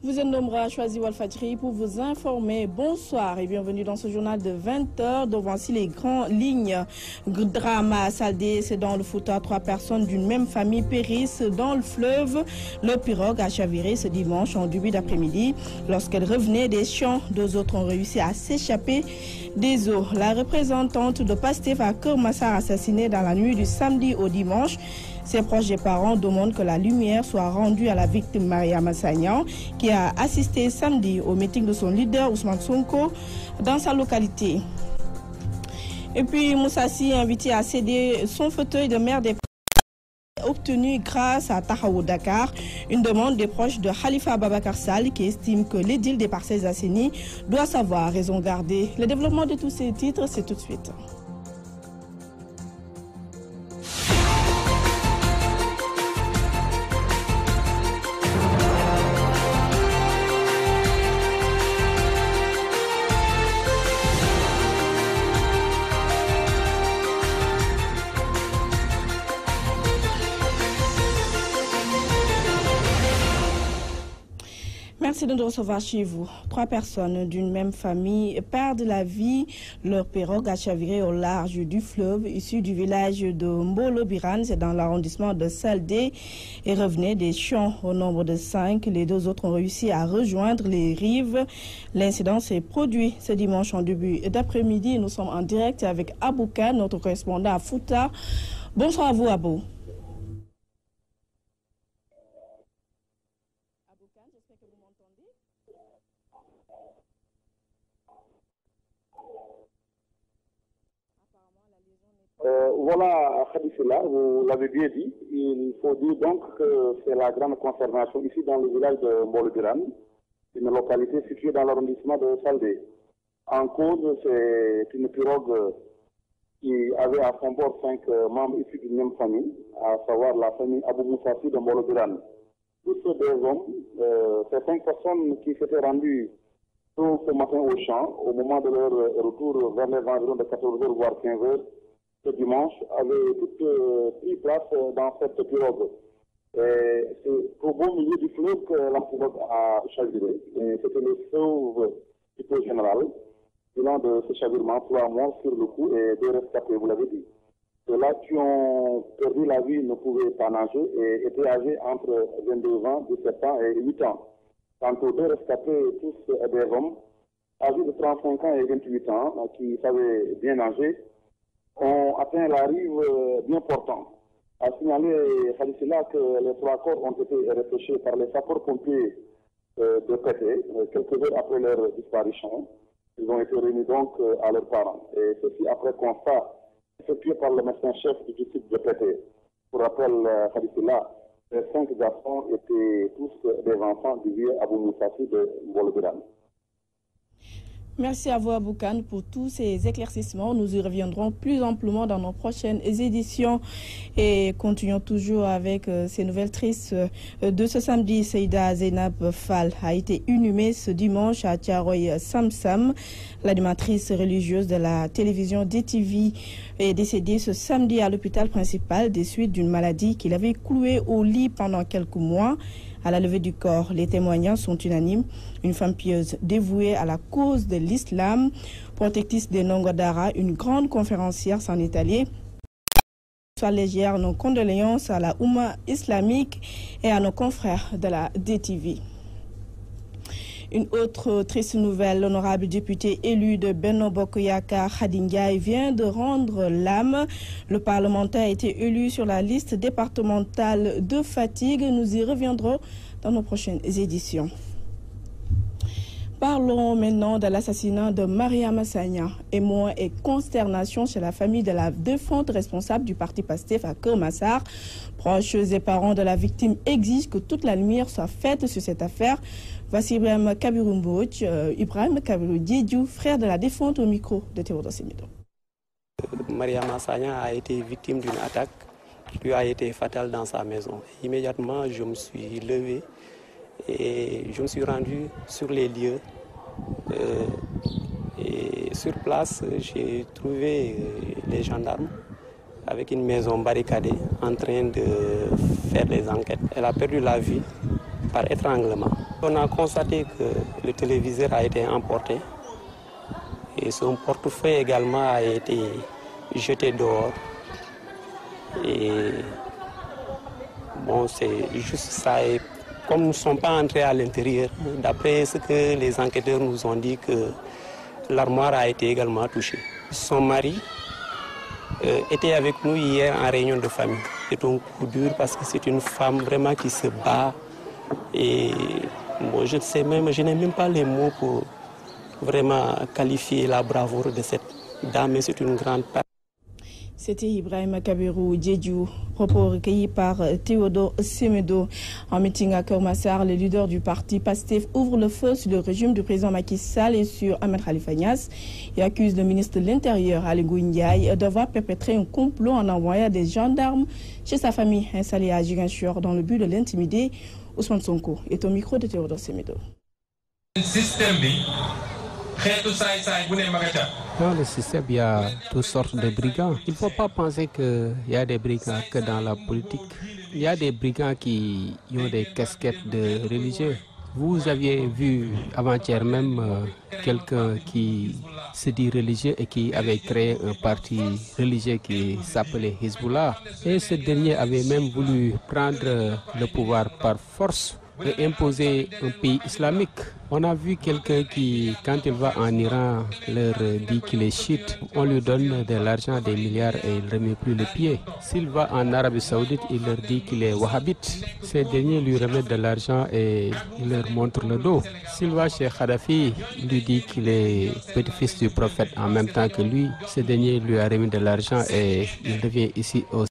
Vous êtes nombreux à choisir Walfadjri pour vous informer. Bonsoir et bienvenue dans ce journal de 20h. Dont voici les grandes lignes. Drama à Saldé, c'est dans le Fouta. 3 personnes d'une même famille périssent dans le fleuve. Le pirogue a chaviré ce dimanche en début d'après-midi. Lorsqu'elle revenait des champs, 2 autres ont réussi à s'échapper des eaux. La représentante de Pastef à Keur Massar assassinée dans la nuit du samedi au dimanche. Ses proches et parents demandent que la lumière soit rendue à la victime Mariama Sagna, qui a assisté samedi au meeting de son leader Ousmane Sonko dans sa localité. Et puis Moussa Sy invité à céder son fauteuil de maire des obtenu grâce à Tahaou Dakar, une demande des proches de Khalifa Ababakar Sall qui estime que l'édile des Parcelles Assainies doit savoir raison garder. Le développement de tous ces titres, c'est tout de suite. Merci de nous recevoir chez vous. 3 personnes d'une même famille perdent la vie. Leur pirogue a chaviré au large du fleuve, issu du village de Mbolo-Biran, c'est dans l'arrondissement de Saldé, et revenait des champs au nombre de 5. Les 2 autres ont réussi à rejoindre les rives. L'incident s'est produit ce dimanche en début d'après-midi. Nous sommes en direct avec Aboukan, notre correspondant à Fouta. Bonsoir à vous, Abou. Voilà, Khadifila, vous l'avez bien dit. Il faut dire donc que c'est la grande consternation ici dans le village de Mbolo-Biran, une localité située dans l'arrondissement de Saldé. En cause, c'est une pirogue qui avait à son bord 5 membres issus d'une même famille, à savoir la famille Abou Moussa Sy de Mbolo-Biran. Tous des hommes, ces 5 personnes qui s'étaient rendues tôt ce matin au champ, au moment de leur retour vers les environs de 14h voire 15h, ce dimanche, avaient toutes pris place dans cette pirogue. C'est au beau milieu du fleuve que la pirogue a chaviré. C'était le sauve plutôt général. Bilan de ce chavirement, 3 morts sur le coup et 2 rescapés, vous l'avez dit. Ceux-là qui ont perdu la vie ne pouvaient pas nager et étaient âgés entre 22 ans, 17 ans et 8 ans. Quant aux 2 rescapés, tous des hommes, âgés de 35 ans et 28 ans, qui savaient bien nager, ont atteint la rive bien portant. A signalé Khadifila que les 3 corps ont été repêchés par les sapeurs-pompiers de Pété, quelques heures après leur disparition. Ils ont été remis donc à leurs parents. Et ceci après constat effectué par le médecin-chef du district de Pété. Pour rappel, Khadifila, les 5 garçons étaient tous des enfants du vieux Abou Moussa Sy de Mbolo-Biran. Merci à vous, Aboukan, pour tous ces éclaircissements. Nous y reviendrons plus amplement dans nos prochaines éditions. Et continuons toujours avec ces nouvelles tristes de ce samedi. Seyda Zainab Fall a été inhumée ce dimanche à Thiaroye Samsam. L'animatrice religieuse de la télévision DTV est décédée ce samedi à l'hôpital principal des suites d'une maladie qu'il avait clouée au lit pendant quelques mois. À la levée du corps, les témoignages sont unanimes. Une femme pieuse dévouée à la cause de l'islam, protectrice des Nongodara, une grande conférencière s'en est allée. Soit légère, nos condoléances à la Oumma islamique et à nos confrères de la DTV. Une autre triste nouvelle, l'honorable député élu de Benno Bokk Yakaar, Khady Ndiaye, vient de rendre l'âme. Le parlementaire a été élu sur la liste départementale de Fatigue. Nous y reviendrons dans nos prochaines éditions. Parlons maintenant de l'assassinat de Mariama Sagna. Émoi et consternation chez la famille de la défunte responsable du parti Pastef à Keur Massar. Proches et parents de la victime exigent que toute la lumière soit faite sur cette affaire. Voici Ibrahim Kabirou Mbodj, Ibrahim Kabirou Diédiou, frère de la défunte, au micro de Théodore Semido. Mariama Sagna a été victime d'une attaque qui lui a été fatale dans sa maison. Immédiatement, je me suis levé et je me suis rendu sur les lieux. Et sur place, j'ai trouvé les gendarmes avec une maison barricadée en train de faire des enquêtes. Elle a perdu la vie par étranglement. On a constaté que le téléviseur a été emporté et son portefeuille également a été jeté dehors. Et bon, c'est juste ça. Et comme nous ne sommes pas entrés à l'intérieur, d'après ce que les enquêteurs nous ont dit, que l'armoire a été également touchée. Son mari était avec nous hier en réunion de famille. C'est un coup dur parce que c'est une femme vraiment qui se bat. Et bon, je n'ai même pas les mots pour vraiment qualifier la bravoure de cette dame, mais c'est une grande part. C'était Ibrahim Kabirou Djedjou, propos recueillis par Théodore Semedo. En meeting à Kermassar, le leader du parti PASTEF ouvre le feu sur le régime du président Macky Sall et sur Ahmed Khalifa Niasse et accuse le ministre de l'Intérieur, Ali Ngouille Ndiaye, d'avoir perpétré un complot en envoyant des gendarmes chez sa famille installée à Ziguinchor dans le but de l'intimider. Ousmane Sonko est au micro de Théodore Semedo. Dans le système, il y a toutes sortes de brigands. Il ne faut pas penser qu'il y a des brigands que dans la politique. Il y a des brigands qui ont des casquettes de religieux. Vous aviez vu avant-hier même quelqu'un qui se dit religieux et qui avait créé un parti religieux qui s'appelait Hezbollah. Et ce dernier avait même voulu prendre le pouvoir par force et imposer un pays islamique. On a vu quelqu'un qui, quand il va en Iran, leur dit qu'il est chiite. On lui donne de l'argent, des milliards et il ne remet plus le pied. S'il va en Arabie Saoudite, il leur dit qu'il est wahhabite. Ces derniers lui remettent de l'argent et il leur montre le dos. S'il va chez Kadhafi, il lui dit qu'il est petit-fils du prophète en même temps que lui. Ce dernier lui a remis de l'argent et il revient ici au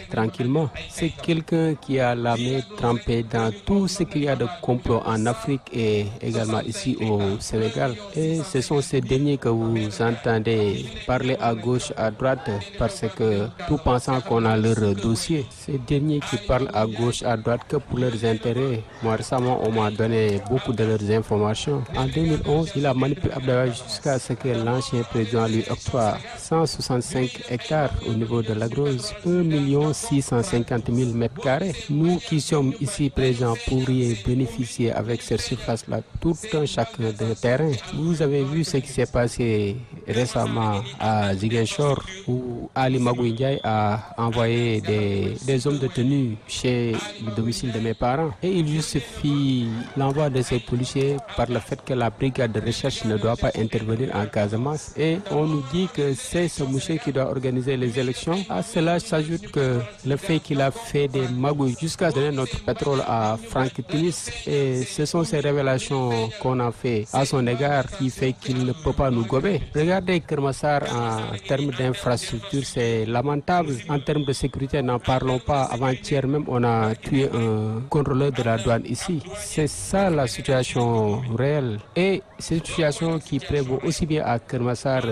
tranquillement. C'est quelqu'un qui a la main trempée dans tout ce qu'il y a de complot en Afrique et également ici au Sénégal. Et ce sont ces derniers que vous entendez parler à gauche, à droite, parce que tout pensant qu'on a leur dossier. Ces derniers qui parlent à gauche, à droite que pour leurs intérêts. Moi récemment, on m'a donné beaucoup de leurs informations. En 2011, il a manipulé Abdoulaye jusqu'à ce que l'ancien président lui octroie 165 hectares au niveau de la Grosse, 1,650 000 mètres carrés. Nous qui sommes ici présents pourrions bénéficier avec cette surface-là tout un chacun de terrain. Vous avez vu ce qui s'est passé récemment à Ziguinchor où Ali Ngouille Ndiaye a envoyé des hommes de tenue chez le domicile de mes parents. Et il justifie l'envoi de ces policiers par le fait que la brigade de recherche ne doit pas intervenir en Casamance. Et on nous dit que c'est ce monsieur qui doit organiser les élections. À cela s'ajoute que le fait qu'il a fait des magouilles jusqu'à donner notre pétrole à Franck Timis. Et ce sont ces révélations qu'on a fait à son égard qui fait qu'il ne peut pas nous gober. Regardez Kermassar en termes d'infrastructure, c'est lamentable. En termes de sécurité, n'en parlons pas. Avant-hier même, on a tué un contrôleur de la douane ici. C'est ça la situation réelle. Et cette situation qui prévaut aussi bien à Kermassar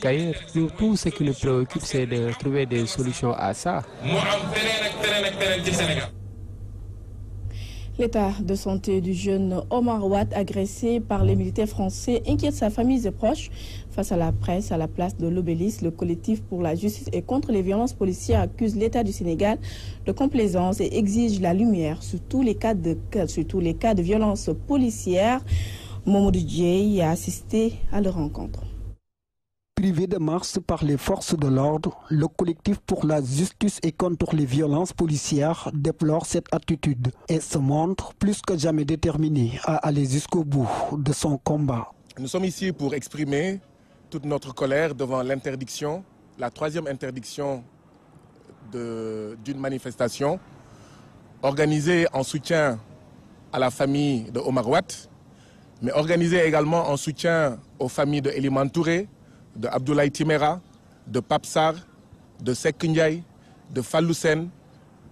qu'ailleurs. Nous, tout ce qui nous préoccupe, c'est de trouver des solutions à ça. L'état de santé du jeune Omar Ouad, agressé par les militaires français, inquiète sa famille et proches. Face à la presse, à la place de l'Obélisque, le collectif pour la justice et contre les violences policières accuse l'État du Sénégal de complaisance et exige la lumière sur tous les cas de violences policières. Mamadou Dieye a assisté à leur rencontre. Privé de marche par les forces de l'ordre, le collectif pour la justice et contre les violences policières déplore cette attitude et se montre plus que jamais déterminé à aller jusqu'au bout de son combat. Nous sommes ici pour exprimer toute notre colère devant l'interdiction, la troisième interdiction d'une manifestation organisée en soutien à la famille de Omar Ouad, mais organisée également en soutien aux familles de Eliman Touré, de Abdoulaye Timera, de Pape Sarr, de Seck Ndiaye, de Fallou Sène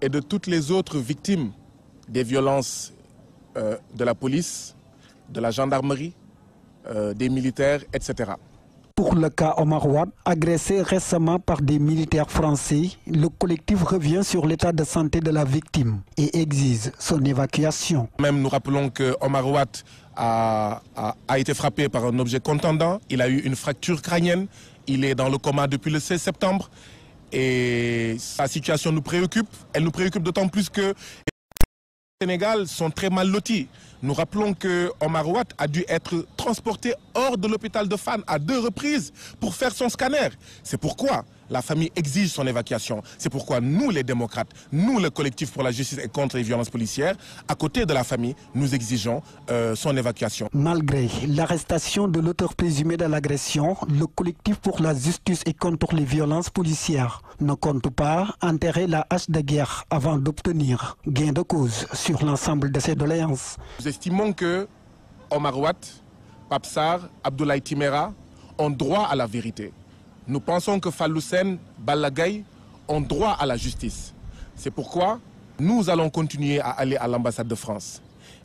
et de toutes les autres victimes des violences de la police, de la gendarmerie, des militaires, etc. Pour le cas Omar Ouad, agressé récemment par des militaires français, le collectif revient sur l'état de santé de la victime et exige son évacuation. Même nous rappelons que Omar Ouad a été frappé par un objet contondant, il a eu une fracture crânienne, il est dans le coma depuis le 16 septembre et sa situation nous préoccupe. Elle nous préoccupe d'autant plus que les Sénégal sont très mal lotis. Nous rappelons que Omar Ouatt a dû être transporté hors de l'hôpital de Fann à 2 reprises pour faire son scanner. C'est pourquoi la famille exige son évacuation. C'est pourquoi nous, les démocrates, nous, le collectif pour la justice et contre les violences policières, à côté de la famille, nous exigeons son évacuation. Malgré l'arrestation de l'auteur présumé de l'agression, le collectif pour la justice et contre les violences policières ne compte pas enterrer la hache de guerre avant d'obtenir gain de cause sur l'ensemble de ses doléances. Nous estimons que Omar Ouatt, Pape Sarr, Abdoulaye Timéra ont droit à la vérité. Nous pensons que Fallou Sène, Balla Gaye ont droit à la justice. C'est pourquoi nous allons continuer à aller à l'ambassade de France.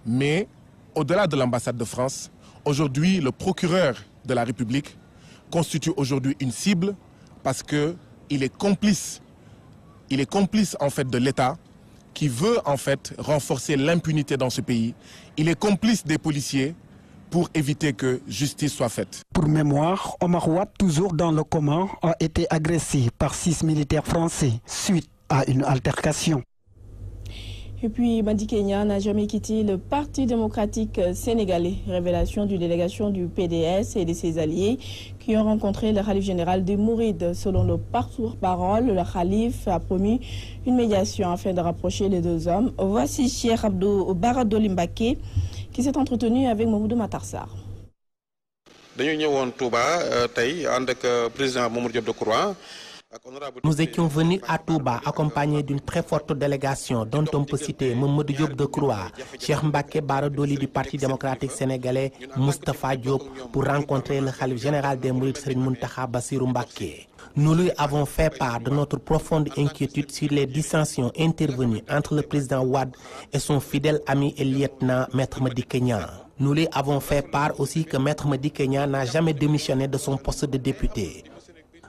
Mais au-delà de l'ambassade de France, aujourd'hui, le procureur de la République constitue aujourd'hui une cible parce qu'il est complice. Il est complice en fait de l'État qui veut en fait renforcer l'impunité dans ce pays. Il est complice des policiers pour éviter que justice soit faite. Pour mémoire, Omar Ouatt, toujours dans le coma, a été agressé par 6 militaires français suite à une altercation. Et puis, Madi Kenya n'a jamais quitté le Parti démocratique sénégalais. Révélation d'une délégation du PDS et de ses alliés qui ont rencontré le Khalif général des Mourides. Selon le porte-parole, le Khalif a promis une médiation afin de rapprocher les deux hommes. Voici Cheikh Abdou Baradoli Mbaké qui s'est entretenu avec Mamoudou Matarsar. Nous étions venus à Touba accompagnés d'une très forte délégation dont on peut citer Mamadou Diop Decroix, Cheikh Mbaké Baradoli du Parti démocratique sénégalais, Moustapha Diop pour rencontrer le Khalif général des Mourides Serigne Mountakha Bassirou Mbaké. Nous lui avons fait part de notre profonde inquiétude sur les dissensions intervenues entre le président Wade et son fidèle ami et lieutenant Maître Madické Niang. Nous lui avons fait part aussi que Maître Madické Niang n'a jamais démissionné de son poste de député.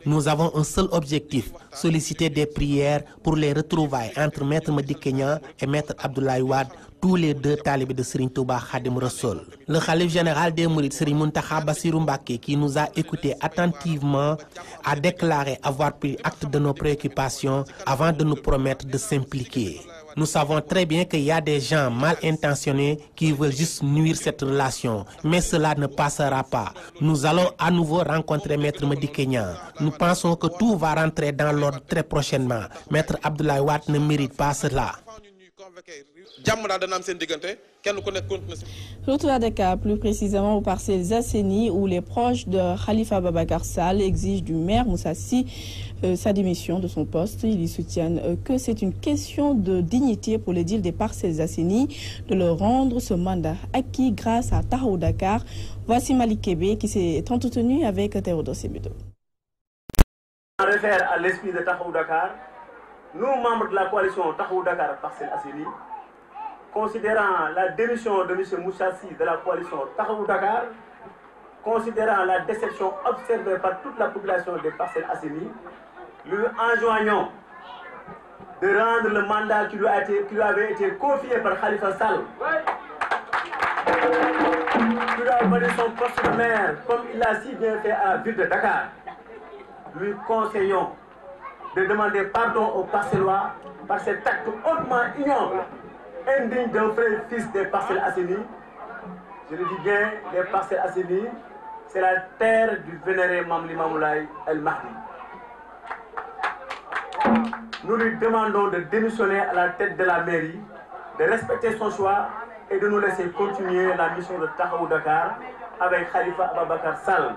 Nous avons un seul objectif, solliciter des prières pour les retrouvailles entre Maître Madické Niang et Maître Abdoulaye Wade, tous les deux talibés de Serigne Touba Khadim Rassoul. Le Khalif général des Mourides Serigne Mountakha Bassirou Mbaké, qui nous a écoutés attentivement, a déclaré avoir pris acte de nos préoccupations avant de nous promettre de s'impliquer. Nous savons très bien qu'il y a des gens mal intentionnés qui veulent juste nuire cette relation, mais cela ne passera pas. Nous allons à nouveau rencontrer Maître Madické Niang. Nous pensons que tout va rentrer dans l'ordre très prochainement. Maître Abdoulaye Wade ne mérite pas cela. Retour à Dakar, plus précisément aux parcelles Assainies, où les proches de Khalifa Ababacar Sall exigent du maire Moussa Sy sa démission de son poste. Ils y soutiennent que c'est une question de dignité pour les deals des parcelles Assainies de leur rendre ce mandat acquis grâce à Tahaou Dakar. Voici Malik Kébé qui s'est entretenu avec Théodore Semedo. En réfère à l'esprit de Tahaou Dakar, nous, membres de la coalition Tahaou Dakar Parcelles Assainies, considérant la démission de M. Moussa Sy de la coalition Tahaou Dakar, considérant la déception observée par toute la population des Parcelles Assainies, lui enjoignons de rendre le mandat qui lui avait été confié par Khalifa Sall, qui lui a donné son poste de maire, comme il l'a si bien fait à la ville de Dakar. Lui conseillons de demander pardon aux Parcellois par cet acte hautement ignoble, indigne d'un frère fils des Parcelles Assainies. Je le dis bien, les Parcelles Assainies, c'est la terre du vénéré Mame Limamou Laye El Mahdi. Nous lui demandons de démissionner à la tête de la mairie, de respecter son choix et de nous laisser continuer la mission de Tahaou Dakar avec Khalifa Ababacar Sall.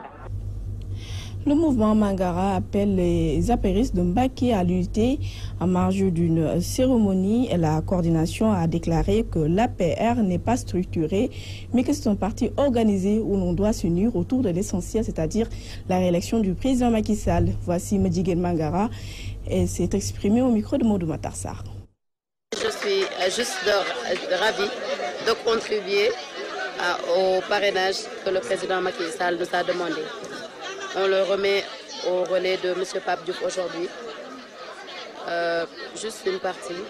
Le mouvement Mangara appelle les apéristes de Mbaké à l'unité en marge d'une cérémonie. La coordination a déclaré que l'APR n'est pas structurée, mais que c'est un parti organisé où l'on doit s'unir autour de l'essentiel, c'est-à-dire la réélection du président Macky Sall. Voici Medjiguel Mangara et s'est exprimé au micro de Mamoudou Matarsar. Je suis juste ravie de contribuer au parrainage que le président Macky Sall nous a demandé. On le remet au relais de M. Pape Diouf aujourd'hui. Juste une partie.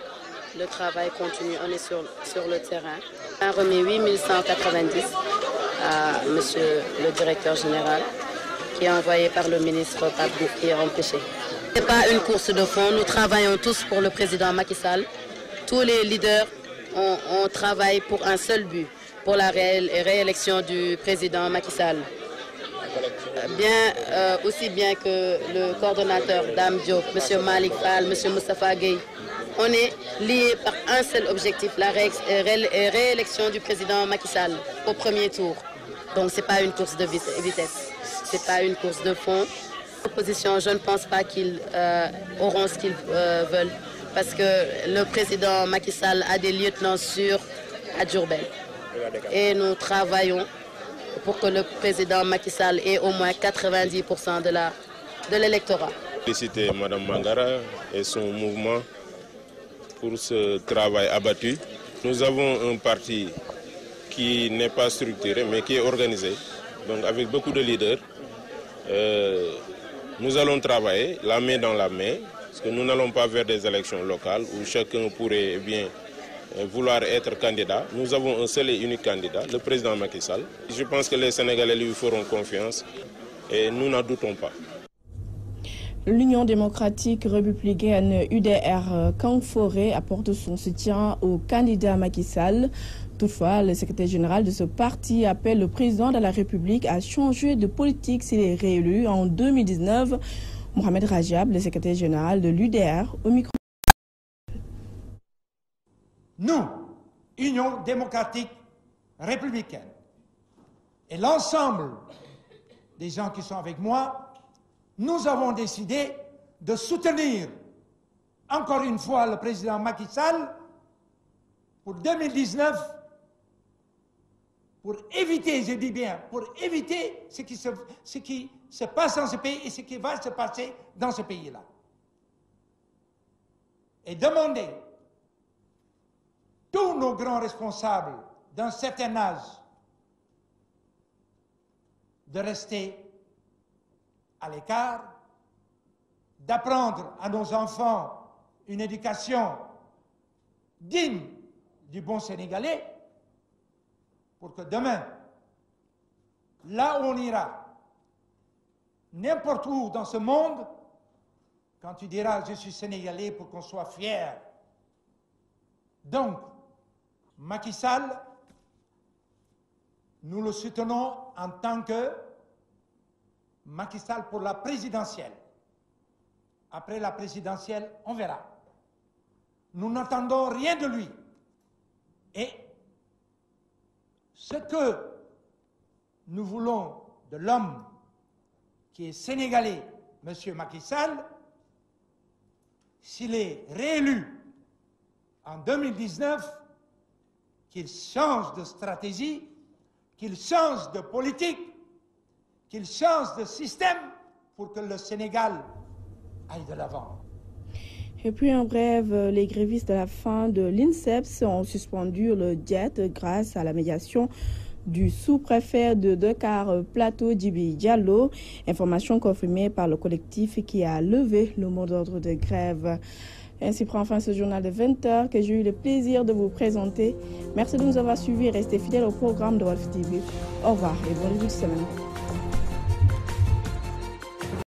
Le travail continue. On est sur le terrain. On a remis 8190 à M. le directeur général, qui est envoyé par le ministre Pape Diouf, qui est empêché. Ce n'est pas une course de fond. Nous travaillons tous pour le président Macky Sall. Tous les leaders, on travaille pour un seul but, pour la réélection du président Macky Sall. Aussi bien que le coordonnateur Dame Diop, M. Malik Fall, M. Moustapha Gueye, on est liés par un seul objectif, la réélection du président Macky Sall au premier tour. Donc ce n'est pas une course de vitesse, ce n'est pas une course de fond. L'opposition, je ne pense pas qu'ils auront ce qu'ils veulent, parce que le président Macky Sall a des lieutenants sûrs à Diourbel. Et nous travaillons pour que le président Macky Sall ait au moins 90% de l'électorat. Féliciter Mme Mangara et son mouvement pour ce travail abattu. Nous avons un parti qui n'est pas structuré mais qui est organisé, donc avec beaucoup de leaders. Nous allons travailler la main dans la main, parce que nous n'allons pas vers des élections locales où chacun pourrait bien vouloir être candidat. Nous avons un seul et unique candidat, le président Macky Sall. Je pense que les Sénégalais lui feront confiance et nous n'en doutons pas. L'Union démocratique républicaine UDR Kanforé apporte son soutien au candidat Macky Sall. Toutefois, le secrétaire général de ce parti appelle le président de la République à changer de politique s'il est réélu en 2019. Mohamed Rajab, le secrétaire général de l'UDR, au micro. Nous, Union démocratique républicaine, et l'ensemble des gens qui sont avec moi, nous avons décidé de soutenir encore une fois le président Macky Sall pour 2019, pour éviter, je dis bien, pour éviter ce qui se passe dans ce pays et ce qui va se passer dans ce pays-là. Et demander tous nos grands responsables d'un certain âge de rester à l'écart, d'apprendre à nos enfants une éducation digne du bon Sénégalais, pour que demain, là où on ira, n'importe où dans ce monde, quand tu diras « je suis Sénégalais » pour qu'on soit fier. Donc, Macky Sall, nous le soutenons en tant que Macky Sall pour la présidentielle. Après la présidentielle, on verra. Nous n'attendons rien de lui. Et ce que nous voulons de l'homme qui est sénégalais, M. Macky Sall, s'il est réélu en 2019, qu'il change de stratégie, qu'il change de politique, qu'il change de système pour que le Sénégal aille de l'avant. Et puis en bref, les grévistes de la fin de l'INSEPS ont suspendu le diète grâce à la médiation du sous-préfet de Dakar Plateau, Djibi Diallo. Information confirmée par le collectif qui a levé le mot d'ordre de grève. Ainsi prend fin ce journal de 20h que j'ai eu le plaisir de vous présenter. Merci de nous avoir suivis et restez fidèles au programme de Wolf TV. Au revoir et bonne semaine.